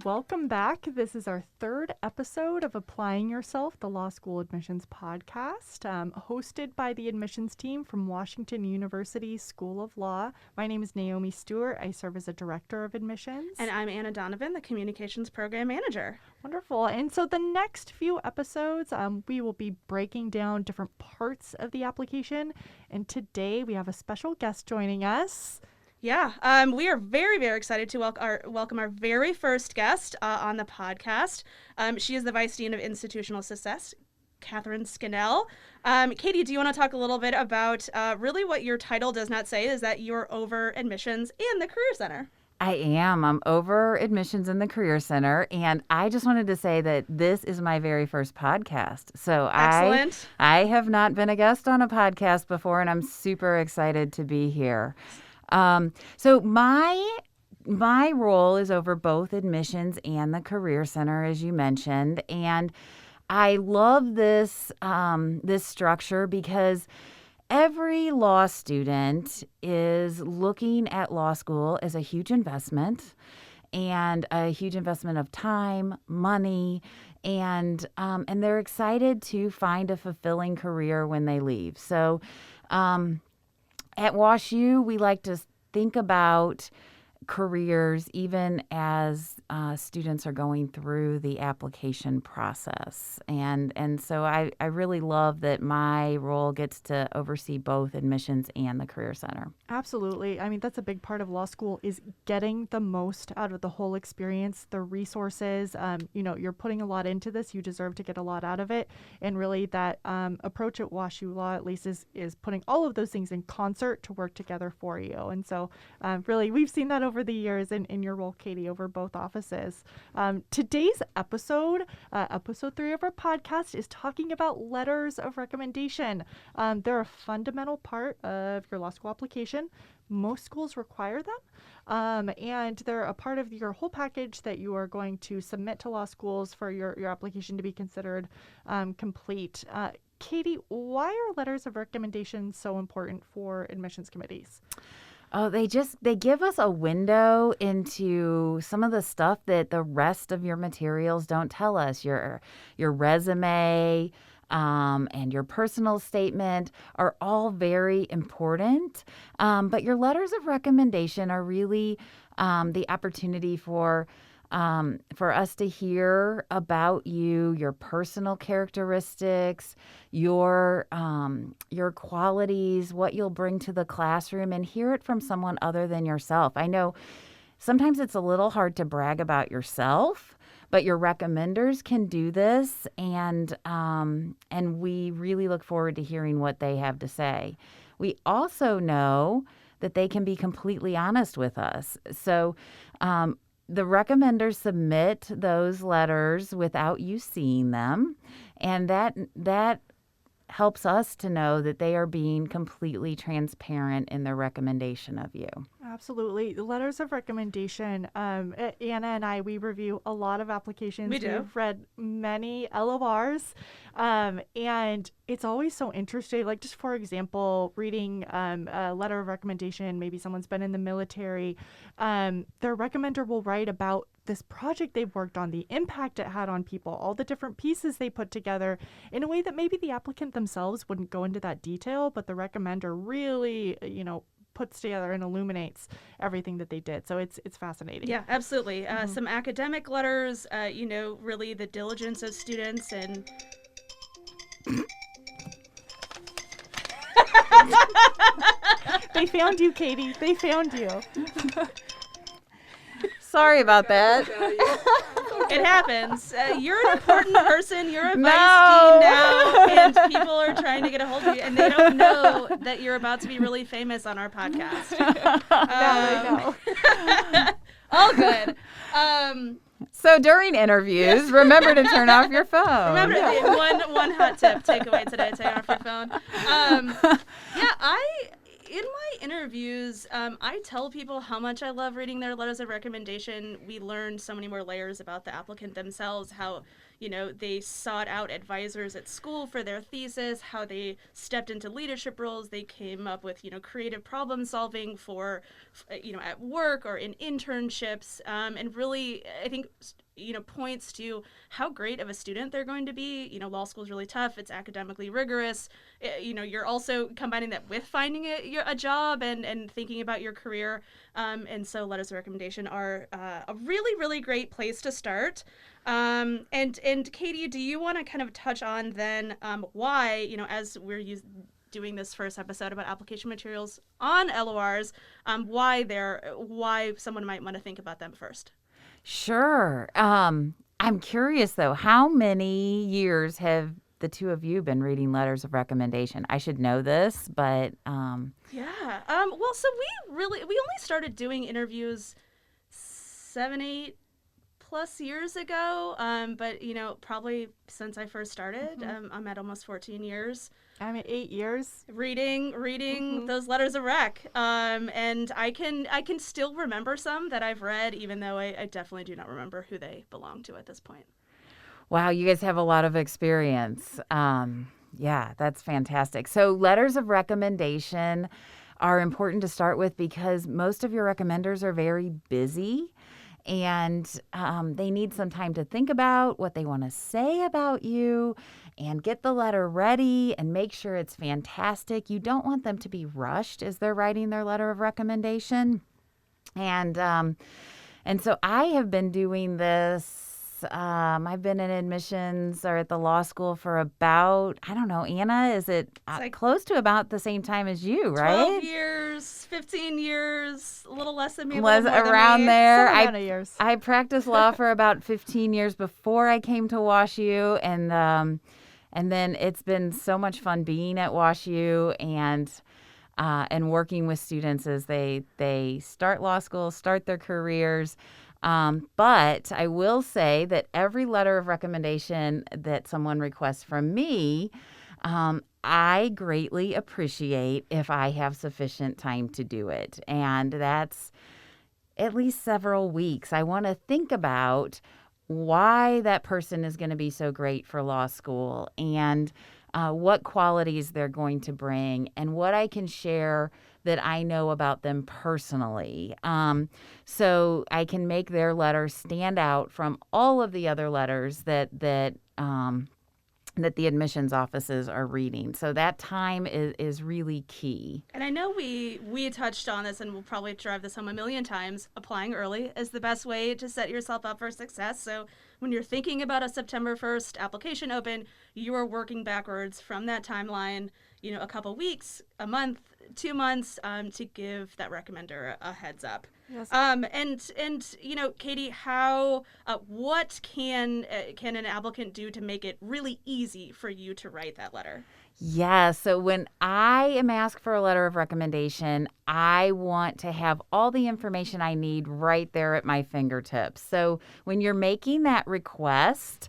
welcome back. This is our third episode of Applying Yourself, the Law School Admissions Podcast, hosted by the admissions team from Washington University School of Law. My name is Naomi Stewart. I serve as a director of admissions. And I'm Anna Donovan, the communications program manager. Wonderful. And so the next few episodes, we will be breaking down different parts of the application. And today we have a special guest joining us. Yeah, we are very, very excited to welcome our very first guest on the podcast. She is the Vice Dean of Institutional Success, Catherine Scannell. Katie, do you want to talk a little bit about really what your title does not say, is that you're over admissions and the Career Center? I am. I'm over admissions in the Career Center, and I just wanted to say that this is my very first podcast. So Excellent. I have not been a guest on a podcast before, and I'm super excited to be here. So my role is over both admissions and the Career Center, as you mentioned, and I love this this structure because every law student is looking at law school as a huge investment, and a huge investment of time, money, and they're excited to find a fulfilling career when they leave. So at WashU, we like to think about careers even as students are going through the application process. And so I really love that my role gets to oversee both admissions and the Career Center. Absolutely. I mean, that's a big part of law school, is getting the most out of the whole experience, the resources. You're putting a lot into this. You deserve to get a lot out of it. And really that approach at WashU Law, at least, is putting all of those things in concert to work together for you. And so really, we've seen that over the years in your role, Katie, over both offices. Today's episode 3 of our podcast, is talking about letters of recommendation. They're a fundamental part of your law school application. Most schools require them, and they're a part of your whole package that you are going to submit to law schools for your application to be considered complete. Katie, why are letters of recommendation so important for admissions committees? Oh, they give us a window into some of the stuff that the rest of your materials don't tell us. Your resume and your personal statement are all very important. But your letters of recommendation are really the opportunity for us to hear about you, your personal characteristics, your qualities, what you'll bring to the classroom, and hear it from someone other than yourself. I know sometimes it's a little hard to brag about yourself, but your recommenders can do this, and we really look forward to hearing what they have to say. We also know that they can be completely honest with us. So the recommenders submit those letters without you seeing them, and that helps us to know that they are being completely transparent in their recommendation of you. Absolutely. The letters of recommendation, Anna and I, we review a lot of applications. We do. We've read many LORs, and it's always so interesting. Like, just for example, reading a letter of recommendation, maybe someone's been in the military, their recommender will write about this project they've worked on, the impact it had on people, all the different pieces they put together in a way that maybe the applicant themselves wouldn't go into that detail, but the recommender really, puts together and illuminates everything that they did. So it's fascinating. Yeah, absolutely. Some academic letters, really the diligence of students and... They found you, Katie. They found you. Sorry about that. It happens. You're an important person. You're a vice dean now, and people are trying to get a hold of you, and they don't know that you're about to be really famous on our podcast. Now they know. All good. So during interviews, remember to turn off your phone. Remember, one hot tip takeaway today: turn off your phone. In my interviews, I tell people how much I love reading their letters of recommendation. We learn so many more layers about the applicant themselves, how, they sought out advisors at school for their thesis, how they stepped into leadership roles. They came up with, creative problem solving for, at work or in internships, and really, I think, points to how great of a student they're going to be. Law school is really tough. It's academically rigorous. You're also combining that with finding a job and thinking about your career. And so letters of recommendation are a really, really great place to start. And Katie, do you want to kind of touch on then why, as we're doing this first episode about application materials on LORs, why someone might want to think about them first? Sure. I'm curious, though, how many years have the two of you been reading letters of recommendation? I should know this, but... Yeah. Well, so we only started doing interviews 7-8 plus years ago, but, probably since I first started. I'm at almost 14 years. I'm at 8 years. Reading those letters of rec. And I can still remember some that I've read, even though I definitely do not remember who they belong to at this point. Wow, you guys have a lot of experience. Yeah, that's fantastic. So letters of recommendation are important to start with because most of your recommenders are very busy. And they need some time to think about what they want to say about you and get the letter ready and make sure it's fantastic. You don't want them to be rushed as they're writing their letter of recommendation. And so I have been doing this. I've been in admissions or at the law school for about, I don't know, Anna, is it like close to about the same time as you, right? 12 years, 15 years, a little less than me. Was around me. there. Some amount of years. I practiced law for about 15 years before I came to WashU, and then it's been so much fun being at WashU and working with students as they start law school, start their careers. But I will say that every letter of recommendation that someone requests from me, I greatly appreciate if I have sufficient time to do it. And that's at least several weeks. I want to think about why that person is going to be so great for law school and what qualities they're going to bring and what I can share that I know about them personally. So I can make their letter stand out from all of the other letters that the admissions offices are reading. So that time is really key. And I know we touched on this, and we'll probably drive this home a million times. Applying early is the best way to set yourself up for success. So when you're thinking about a September 1st application open, you are working backwards from that timeline, a couple weeks, a month, 2 months, to give that recommender a heads up. Yes. And Katie, what can an applicant do to make it really easy for you to write that letter? Yeah, so when I am asked for a letter of recommendation, I want to have all the information I need right there at my fingertips. So when you're making that request,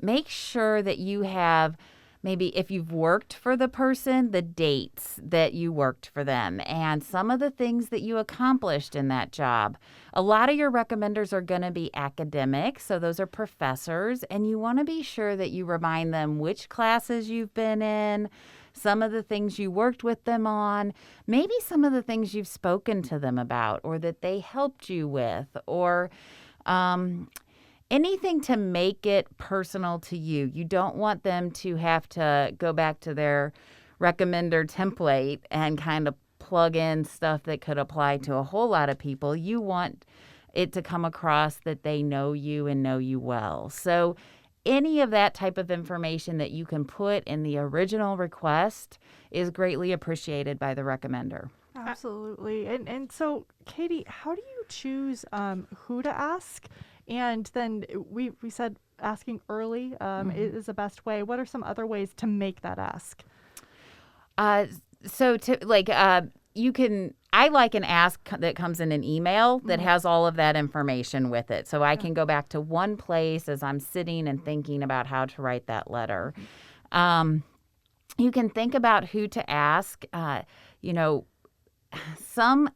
make sure that you have maybe if you've worked for the person, the dates that you worked for them and some of the things that you accomplished in that job. A lot of your recommenders are going to be academic, so those are professors, and you want to be sure that you remind them which classes you've been in, some of the things you worked with them on, maybe some of the things you've spoken to them about or that they helped you with, or anything to make it personal to you. You don't want them to have to go back to their recommender template and kind of plug in stuff that could apply to a whole lot of people. You want it to come across that they know you and know you well. So any of that type of information that you can put in the original request is greatly appreciated by the recommender. Absolutely. And so, Katie, how do you choose who to ask? And then we said asking early is the best way. What are some other ways to make that ask? You can, I like an ask that comes in an email that has all of that information with it. So I can go back to one place as I'm sitting and thinking about how to write that letter. You can think about who to ask. some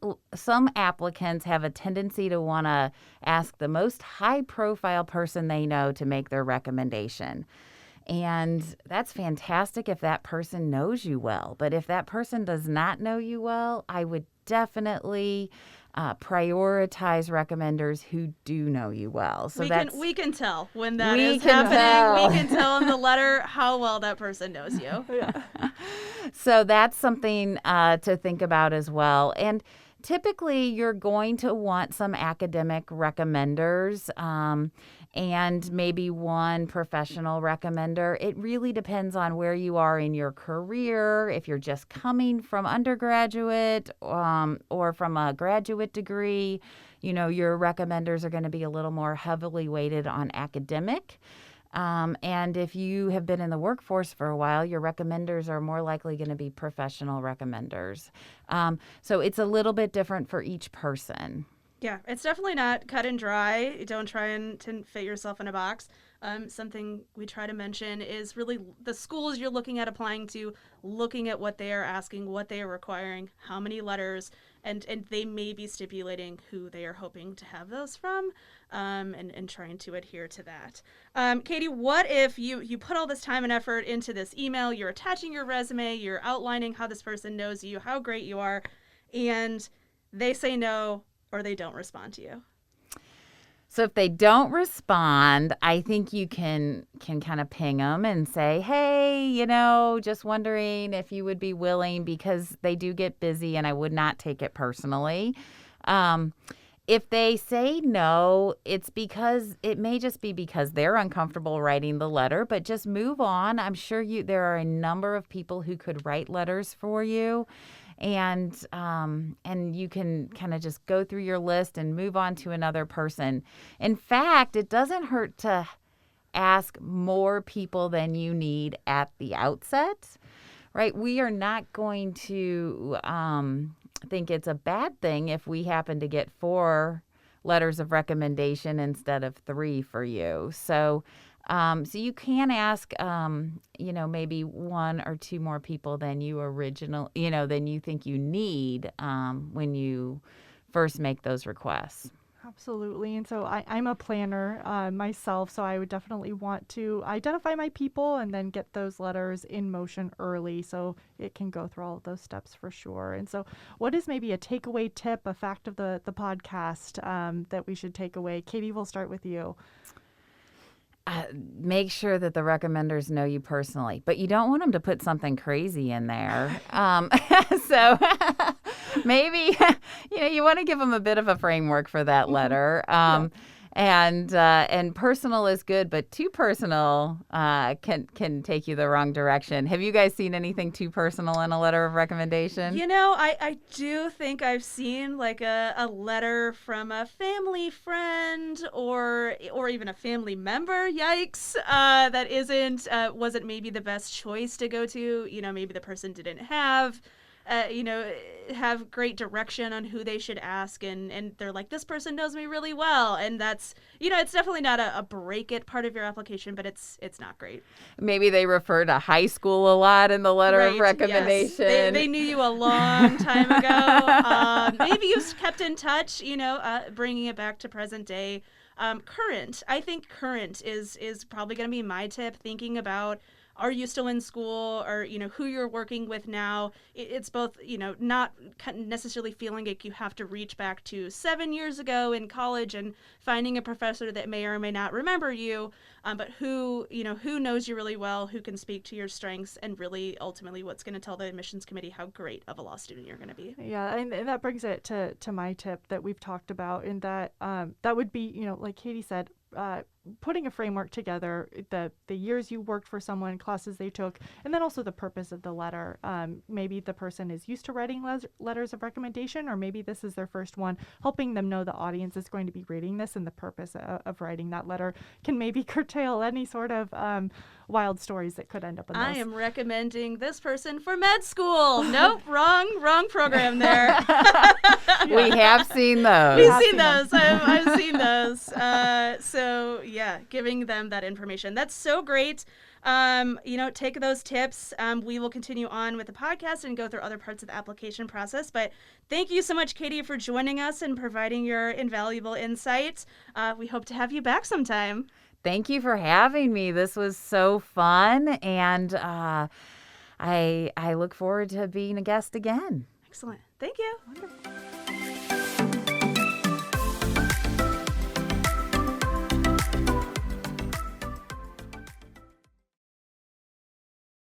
applicants have a tendency to want to ask the most high-profile person they know to make their recommendation. And that's fantastic if that person knows you well. But if that person does not know you well, I would definitely prioritize recommenders who do know you well. So we can tell when that we is can happening. tell. We can tell in the letter how well that person knows you. So that's something to think about as well. And typically, you're going to want some academic recommenders and maybe one professional recommender. It really depends on where you are in your career, if you're just coming from undergraduate or from a graduate degree. Your recommenders are going to be a little more heavily weighted on academic. And if you have been in the workforce for a while, your recommenders are more likely going to be professional recommenders. So it's a little bit different for each person. Yeah, it's definitely not cut and dry. Don't try and to fit yourself in a box. Something we try to mention is really the schools you're looking at applying to, looking at what they are asking, what they are requiring, how many letters, and they may be stipulating who they are hoping to have those from, and trying to adhere to that. Katie, what if you put all this time and effort into this email, you're attaching your resume, you're outlining how this person knows you, how great you are, and they say no or they don't respond to you? So if they don't respond, I think you can kind of ping them and say, hey, just wondering if you would be willing, because they do get busy and I would not take it personally. If they say no, it may just be because they're uncomfortable writing the letter, but just move on. I'm sure there are a number of people who could write letters for you. And you can kind of just go through your list and move on to another person. In fact, it doesn't hurt to ask more people than you need at the outset, right? We are not going to think it's a bad thing if we happen to get 4 letters of recommendation instead of 3 for you. So you can ask, maybe 1 or 2 more people than than you think you need when you first make those requests. Absolutely. And so I'm a planner myself, so I would definitely want to identify my people and then get those letters in motion early so it can go through all of those steps for sure. And so what is maybe a takeaway tip, a fact of the podcast that we should take away? Katie, we'll start with you. Make sure that the recommenders know you personally, but you don't want them to put something crazy in there. So maybe, you want to give them a bit of a framework for that letter. And personal is good, but too personal can take you the wrong direction. Have you guys seen anything too personal in a letter of recommendation? I do think I've seen like a letter from a family friend or even a family member. Yikes! That wasn't maybe the best choice to go to. Maybe the person didn't have great direction on who they should ask, and they're like, this person knows me really well, and that's it's definitely not a break it part of your application, but it's not great. Maybe they refer to high school a lot in the letter of recommendation. Yes. They knew you a long time ago. Maybe you've kept in touch, bringing it back to present day. Current. I think current is probably going to be my tip, thinking about, are you still in school, or, who you're working with now? It's both, not necessarily feeling like you have to reach back to 7 years ago in college and finding a professor that may or may not remember you, but who knows you really well, who can speak to your strengths, and really ultimately what's going to tell the admissions committee how great of a law student you're going to be. Yeah, and that brings it to my tip that we've talked about, in that that would be, like Katie said, putting a framework together, the years you worked for someone, classes they took, and then also the purpose of the letter. Maybe the person is used to writing letters of recommendation, or maybe this is their first one. Helping them know the audience is going to be reading this, and the purpose of writing that letter can maybe curtail any sort of wild stories that could end up in this. I am recommending this person for med school. Nope, wrong program there. We have seen those. We've seen those. I've seen those. So Yeah, giving them that information. That's so great. Take those tips. We will continue on with the podcast and go through other parts of the application process. But thank you so much, Katie, for joining us and providing your invaluable insight. We hope to have you back sometime. Thank you for having me. This was so fun, and I look forward to being a guest again. Excellent. Thank you. Wonderful.